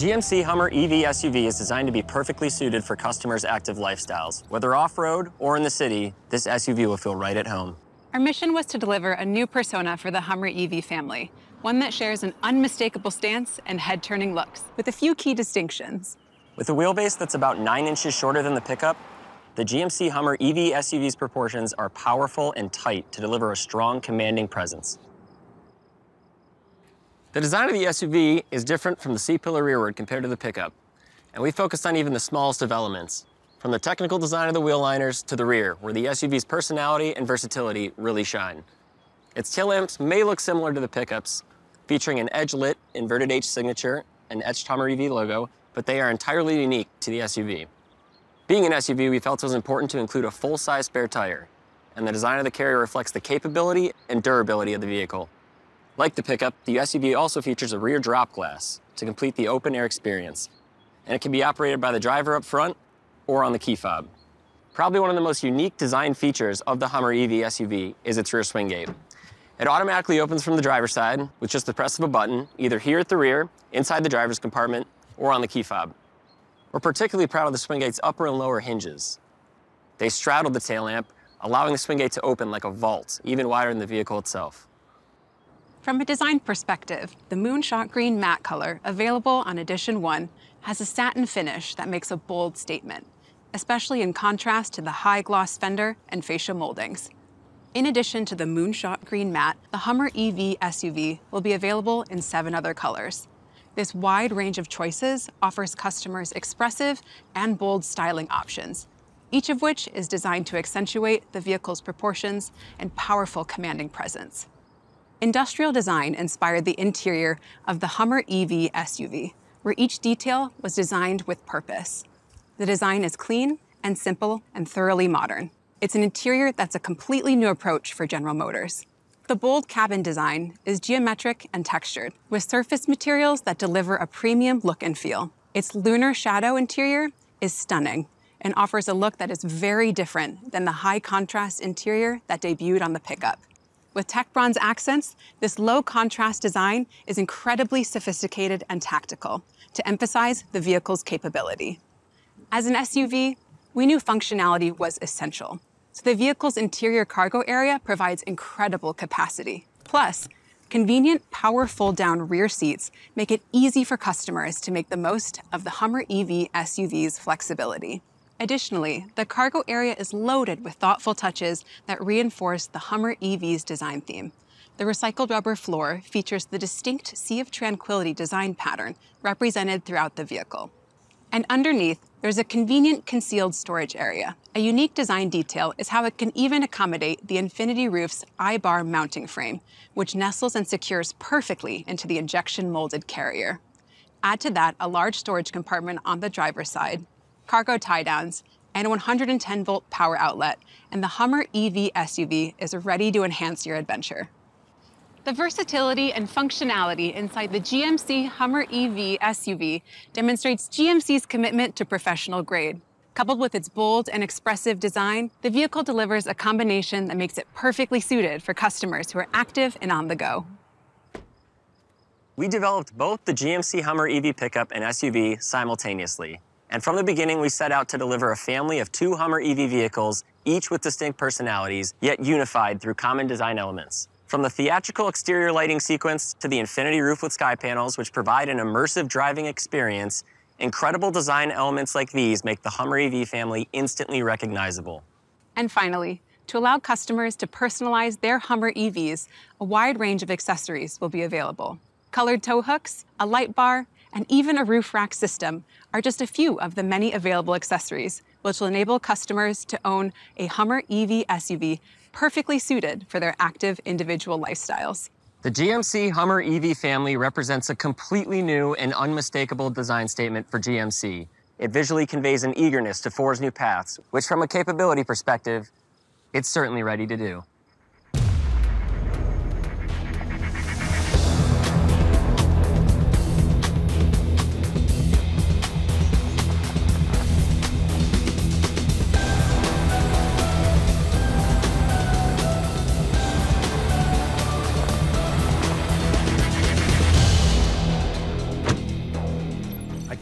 GMC Hummer EV SUV is designed to be perfectly suited for customers' active lifestyles. Whether off-road or in the city, this SUV will feel right at home. Our mission was to deliver a new persona for the Hummer EV family, one that shares an unmistakable stance and head-turning looks, with a few key distinctions. With a wheelbase that's about 9 inches shorter than the pickup, the GMC Hummer EV SUV's proportions are powerful and tight to deliver a strong, commanding presence. The design of the SUV is different from the C-pillar rearward compared to the pickup, and we focused on even the smallest of elements, from the technical design of the wheel liners to the rear, where the SUV's personality and versatility really shine. Its tail lamps may look similar to the pickups, featuring an edge-lit inverted H signature and etched Hummer EV logo, but they are entirely unique to the SUV. Being an SUV, we felt it was important to include a full-size spare tire, and the design of the carrier reflects the capability and durability of the vehicle. Like the pickup, the SUV also features a rear drop glass to complete the open-air experience, and it can be operated by the driver up front or on the key fob. Probably one of the most unique design features of the Hummer EV SUV is its rear swing gate. It automatically opens from the driver's side with just the press of a button, either here at the rear, inside the driver's compartment, or on the key fob. We're particularly proud of the swing gate's upper and lower hinges. They straddle the tail lamp, allowing the swing gate to open like a vault, even wider than the vehicle itself. From a design perspective, the moonshot green matte color available on Edition 1 has a satin finish that makes a bold statement, especially in contrast to the high-gloss fender and fascia moldings. In addition to the moonshot green matte, the Hummer EV SUV will be available in 7 other colors. This wide range of choices offers customers expressive and bold styling options, each of which is designed to accentuate the vehicle's proportions and powerful commanding presence. Industrial design inspired the interior of the Hummer EV SUV, where each detail was designed with purpose. The design is clean and simple and thoroughly modern. It's an interior that's a completely new approach for General Motors. The bold cabin design is geometric and textured, with surface materials that deliver a premium look and feel. Its lunar shadow interior is stunning and offers a look that is very different than the high-contrast interior that debuted on the pickup. With tech bronze accents, this low-contrast design is incredibly sophisticated and tactical to emphasize the vehicle's capability. As an SUV, we knew functionality was essential, so the vehicle's interior cargo area provides incredible capacity. Plus, convenient power fold-down rear seats make it easy for customers to make the most of the Hummer EV SUV's flexibility. Additionally, the cargo area is loaded with thoughtful touches that reinforce the Hummer EV's design theme. The recycled rubber floor features the distinct Sea of Tranquility design pattern represented throughout the vehicle. And underneath, there's a convenient concealed storage area. A unique design detail is how it can even accommodate the Infinity Roof's I-bar mounting frame, which nestles and secures perfectly into the injection molded carrier. Add to that a large storage compartment on the driver's side, cargo tie-downs, and a 110-volt power outlet, and the Hummer EV SUV is ready to enhance your adventure. The versatility and functionality inside the GMC Hummer EV SUV demonstrates GMC's commitment to professional grade. Coupled with its bold and expressive design, the vehicle delivers a combination that makes it perfectly suited for customers who are active and on the go. We developed both the GMC Hummer EV pickup and SUV simultaneously. And from the beginning, we set out to deliver a family of 2 Hummer EV vehicles, each with distinct personalities, yet unified through common design elements. From the theatrical exterior lighting sequence to the infinity roof with sky panels, which provide an immersive driving experience, incredible design elements like these make the Hummer EV family instantly recognizable. And finally, to allow customers to personalize their Hummer EVs, a wide range of accessories will be available. Colored tow hooks, a light bar, and even a roof rack system are just a few of the many available accessories, which will enable customers to own a Hummer EV SUV perfectly suited for their active individual lifestyles. The GMC Hummer EV family represents a completely new and unmistakable design statement for GMC. It visually conveys an eagerness to forge new paths, which from a capability perspective, it's certainly ready to do.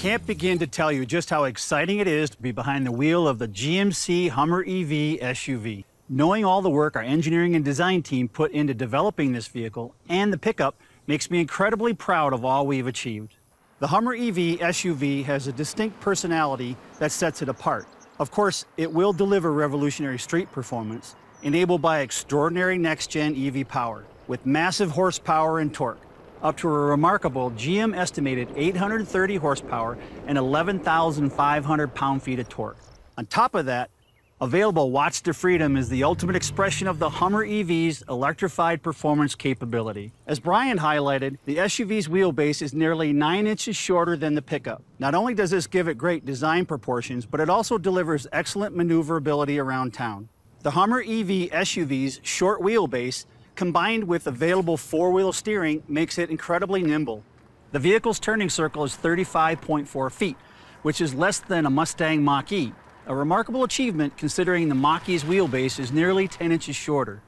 can't begin to tell you just how exciting it is to be behind the wheel of the GMC Hummer EV SUV. Knowing all the work our engineering and design team put into developing this vehicle and the pickup makes me incredibly proud of all we've achieved. The Hummer EV SUV has a distinct personality that sets it apart. Of course, it will deliver revolutionary street performance, enabled by extraordinary next-gen EV power, with massive horsepower and torque, up to a remarkable GM estimated 830 horsepower and 11,500 pound-feet of torque. On top of that, available watts to freedom is the ultimate expression of the Hummer EV's electrified performance capability. As Brian highlighted, the SUV's wheelbase is nearly 9 inches shorter than the pickup. Not only does this give it great design proportions, but it also delivers excellent maneuverability around town. The Hummer EV SUV's short wheelbase, combined with available four-wheel steering, makes it incredibly nimble. The vehicle's turning circle is 35.4 feet, which is less than a Mustang Mach-E, a remarkable achievement considering the Mach-E's wheelbase is nearly 10 inches shorter.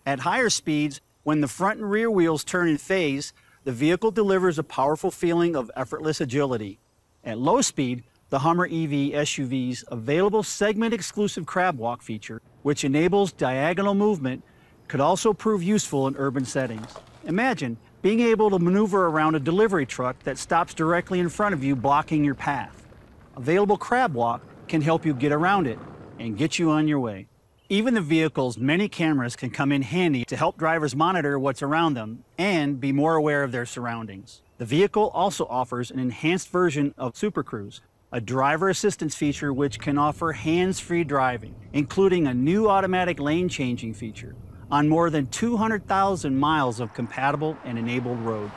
At higher speeds, when the front and rear wheels turn in phase, the vehicle delivers a powerful feeling of effortless agility. At low speed, the Hummer EV SUV's available segment-exclusive crab walk feature, which enables diagonal movement, could also prove useful in urban settings. Imagine being able to maneuver around a delivery truck that stops directly in front of you, blocking your path. Available crab walk can help you get around it and get you on your way. Even the vehicle's many cameras can come in handy to help drivers monitor what's around them and be more aware of their surroundings. The vehicle also offers an enhanced version of Super Cruise, a driver assistance feature which can offer hands-free driving, including a new automatic lane changing feature, on more than 200,000 miles of compatible and enabled road.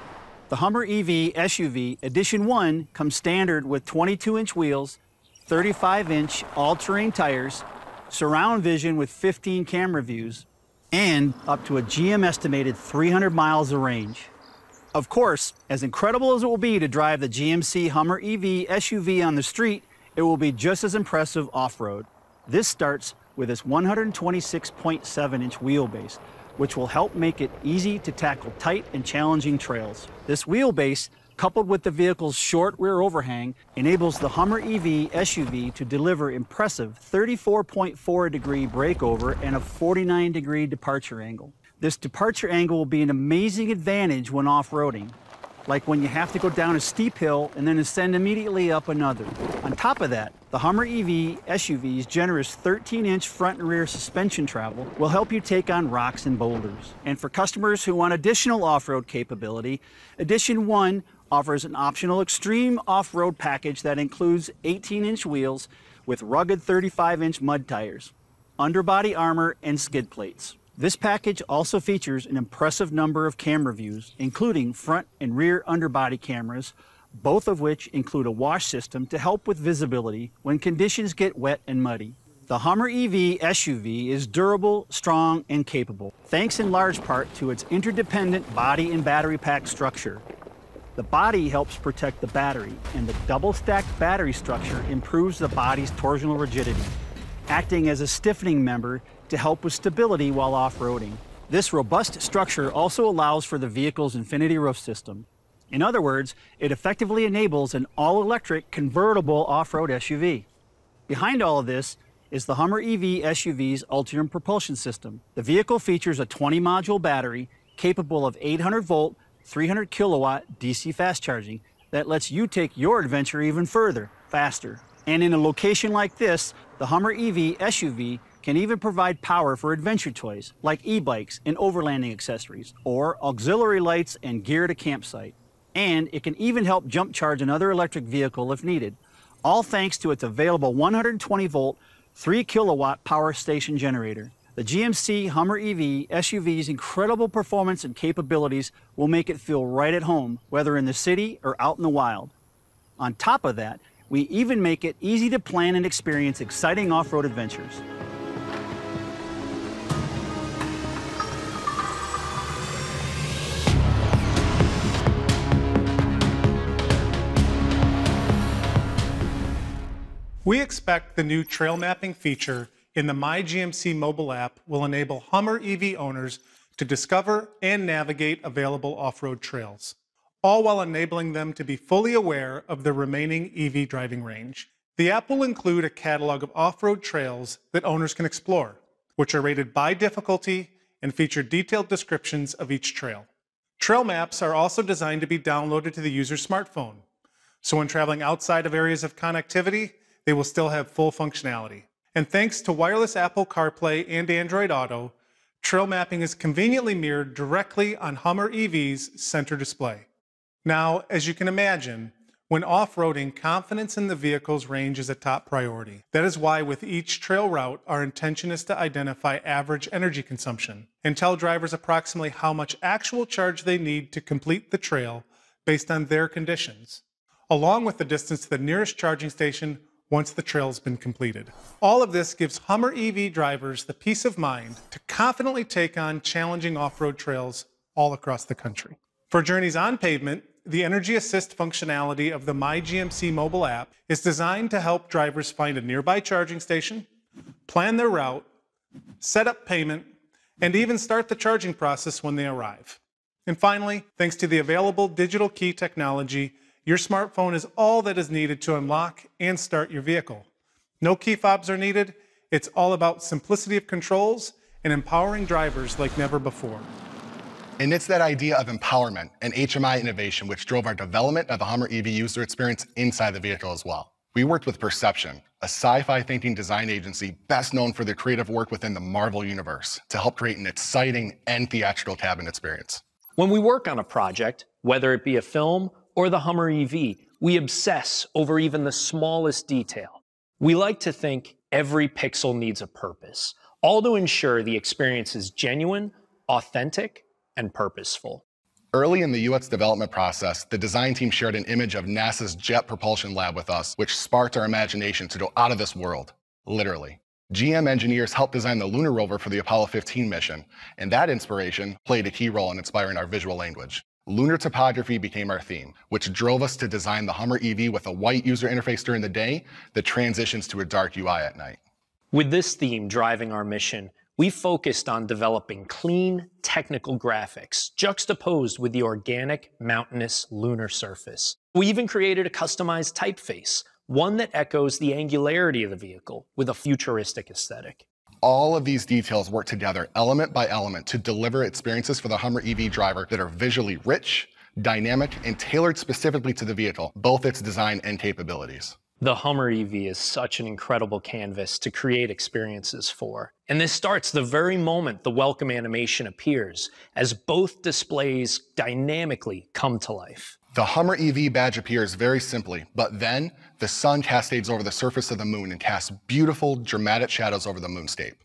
The Hummer EV SUV Edition 1 comes standard with 22-inch wheels, 35-inch all-terrain tires, surround vision with 15 camera views, and up to a GM estimated 300 miles of range. Of course, as incredible as it will be to drive the GMC Hummer EV SUV on the street, it will be just as impressive off-road. This starts with its 126.7-inch wheelbase, which will help make it easy to tackle tight and challenging trails. This wheelbase, coupled with the vehicle's short rear overhang, enables the Hummer EV SUV to deliver impressive 34.4-degree breakover and a 49-degree departure angle. This departure angle will be an amazing advantage when off-roading, like when you have to go down a steep hill and then ascend immediately up another. On top of that, the Hummer EV SUV's generous 13-inch front and rear suspension travel will help you take on rocks and boulders. And for customers who want additional off-road capability, Edition 1 offers an optional extreme off-road package that includes 18-inch wheels with rugged 35-inch mud tires, underbody armor, and skid plates. This package also features an impressive number of camera views, including front and rear underbody cameras, both of which include a wash system to help with visibility when conditions get wet and muddy. The Hummer EV SUV is durable, strong, and capable, thanks in large part to its interdependent body and battery pack structure. The body helps protect the battery, and the double-stacked battery structure improves the body's torsional rigidity, acting as a stiffening member to help with stability while off-roading. This robust structure also allows for the vehicle's infinity roof system. In other words, it effectively enables an all-electric convertible off-road SUV. Behind all of this is the Hummer EV SUV's Ultium propulsion system. The vehicle features a 20-module battery capable of 800-volt, 300-kilowatt DC fast charging that lets you take your adventure even further, faster. And in a location like this, the Hummer EV SUV can even provide power for adventure toys like e-bikes and overlanding accessories, or auxiliary lights and gear at a campsite. And it can even help jump charge another electric vehicle if needed, all thanks to its available 120-volt, 3-kilowatt power station generator. The GMC Hummer EV SUV's incredible performance and capabilities will make it feel right at home, whether in the city or out in the wild. On top of that, we even make it easy to plan and experience exciting off-road adventures. We expect the new trail mapping feature in the My GMC mobile app will enable Hummer EV owners to discover and navigate available off-road trails. all while enabling them to be fully aware of the remaining EV driving range. The app will include a catalog of off-road trails that owners can explore, which are rated by difficulty and feature detailed descriptions of each trail. Trail maps are also designed to be downloaded to the user's smartphone, so when traveling outside of areas of connectivity, they will still have full functionality. And thanks to wireless Apple CarPlay and Android Auto, trail mapping is conveniently mirrored directly on Hummer EV's center display. Now, as you can imagine, when off-roading, confidence in the vehicle's range is a top priority. That is why with each trail route, our intention is to identify average energy consumption and tell drivers approximately how much actual charge they need to complete the trail based on their conditions, along with the distance to the nearest charging station once the trail has been completed. All of this gives Hummer EV drivers the peace of mind to confidently take on challenging off-road trails all across the country. For journeys on pavement, the Energy Assist functionality of the My GMC mobile app is designed to help drivers find a nearby charging station, plan their route, set up payment, and even start the charging process when they arrive. And finally, thanks to the available digital key technology, your smartphone is all that is needed to unlock and start your vehicle. No key fobs are needed. It's all about simplicity of controls and empowering drivers like never before. And it's that idea of empowerment and HMI innovation which drove our development of the Hummer EV user experience inside the vehicle as well. We worked with Perception, a sci-fi thinking design agency best known for their creative work within the Marvel universe, to help create an exciting and theatrical cabin experience. When we work on a project, whether it be a film or the Hummer EV, we obsess over even the smallest detail. We like to think every pixel needs a purpose, all to ensure the experience is genuine, authentic, and purposeful. Early in the UX development process, the design team shared an image of NASA's Jet Propulsion Lab with us, which sparked our imagination to go out of this world, literally. GM engineers helped design the lunar rover for the Apollo 15 mission, and that inspiration played a key role in inspiring our visual language. Lunar topography became our theme, which drove us to design the Hummer EV with a white user interface during the day that transitions to a dark UI at night. With this theme driving our mission, we focused on developing clean, technical graphics, juxtaposed with the organic, mountainous lunar surface. We even created a customized typeface, one that echoes the angularity of the vehicle with a futuristic aesthetic. All of these details work together element by element to deliver experiences for the Hummer EV driver that are visually rich, dynamic, and tailored specifically to the vehicle, both its design and capabilities. The Hummer EV is such an incredible canvas to create experiences for. And this starts the very moment the welcome animation appears, as both displays dynamically come to life. The Hummer EV badge appears very simply, but then the sun cascades over the surface of the moon and casts beautiful, dramatic shadows over the moonscape.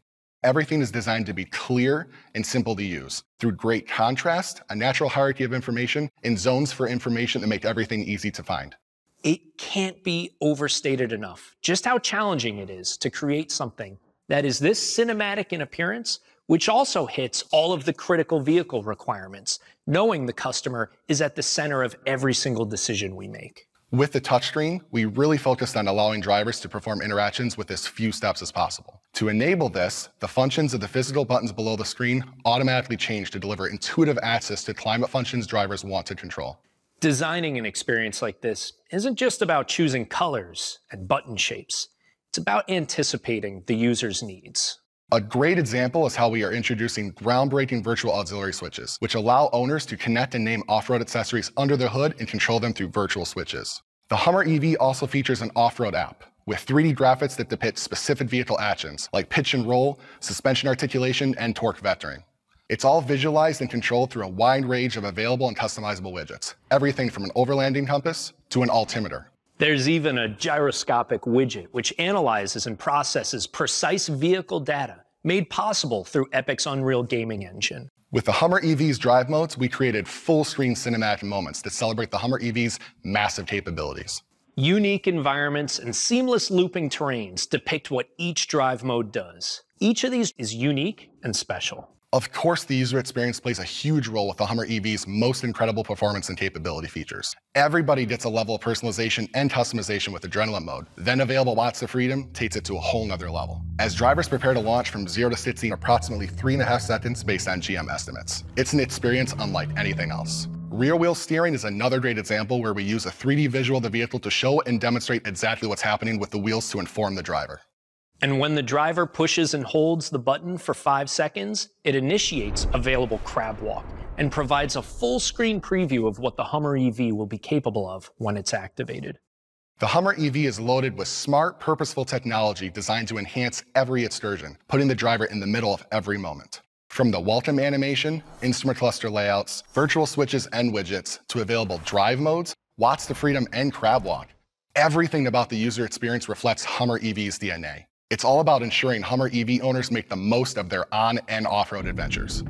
Everything is designed to be clear and simple to use, through great contrast, a natural hierarchy of information, and zones for information that make everything easy to find. It can't be overstated enough just how challenging it is to create something that is this cinematic in appearance, which also hits all of the critical vehicle requirements, knowing the customer is at the center of every single decision we make. With the touchscreen, we really focused on allowing drivers to perform interactions with as few steps as possible. To enable this, the functions of the physical buttons below the screen automatically change to deliver intuitive access to climate functions drivers want to control. Designing an experience like this isn't just about choosing colors and button shapes. It's about anticipating the user's needs. A great example is how we are introducing groundbreaking virtual auxiliary switches, which allow owners to connect and name off-road accessories under the hood and control them through virtual switches. The Hummer EV also features an off-road app with 3D graphics that depict specific vehicle actions like pitch and roll, suspension articulation, and torque vectoring. It's all visualized and controlled through a wide range of available and customizable widgets, everything from an overlanding compass to an altimeter. There's even a gyroscopic widget which analyzes and processes precise vehicle data made possible through Epic's Unreal gaming engine. With the Hummer EV's drive modes, we created full-screen cinematic moments that celebrate the Hummer EV's massive capabilities. Unique environments and seamless looping terrains depict what each drive mode does. Each of these is unique and special. Of course, the user experience plays a huge role with the Hummer EV's most incredible performance and capability features. Everybody gets a level of personalization and customization with Adrenaline mode. Then available Watts of Freedom takes it to a whole nother level, as drivers prepare to launch from 0 to 60 in approximately 3.5 seconds based on GM estimates. It's an experience unlike anything else. Rear wheel steering is another great example where we use a 3D visual of the vehicle to show and demonstrate exactly what's happening with the wheels to inform the driver. And when the driver pushes and holds the button for 5 seconds, it initiates available crab walk and provides a full screen preview of what the Hummer EV will be capable of when it's activated. The Hummer EV is loaded with smart, purposeful technology designed to enhance every excursion, putting the driver in the middle of every moment. From the welcome animation, instrument cluster layouts, virtual switches and widgets, to available drive modes, watts to freedom, and crab walk, everything about the user experience reflects Hummer EV's DNA. It's all about ensuring Hummer EV owners make the most of their on- and off-road adventures.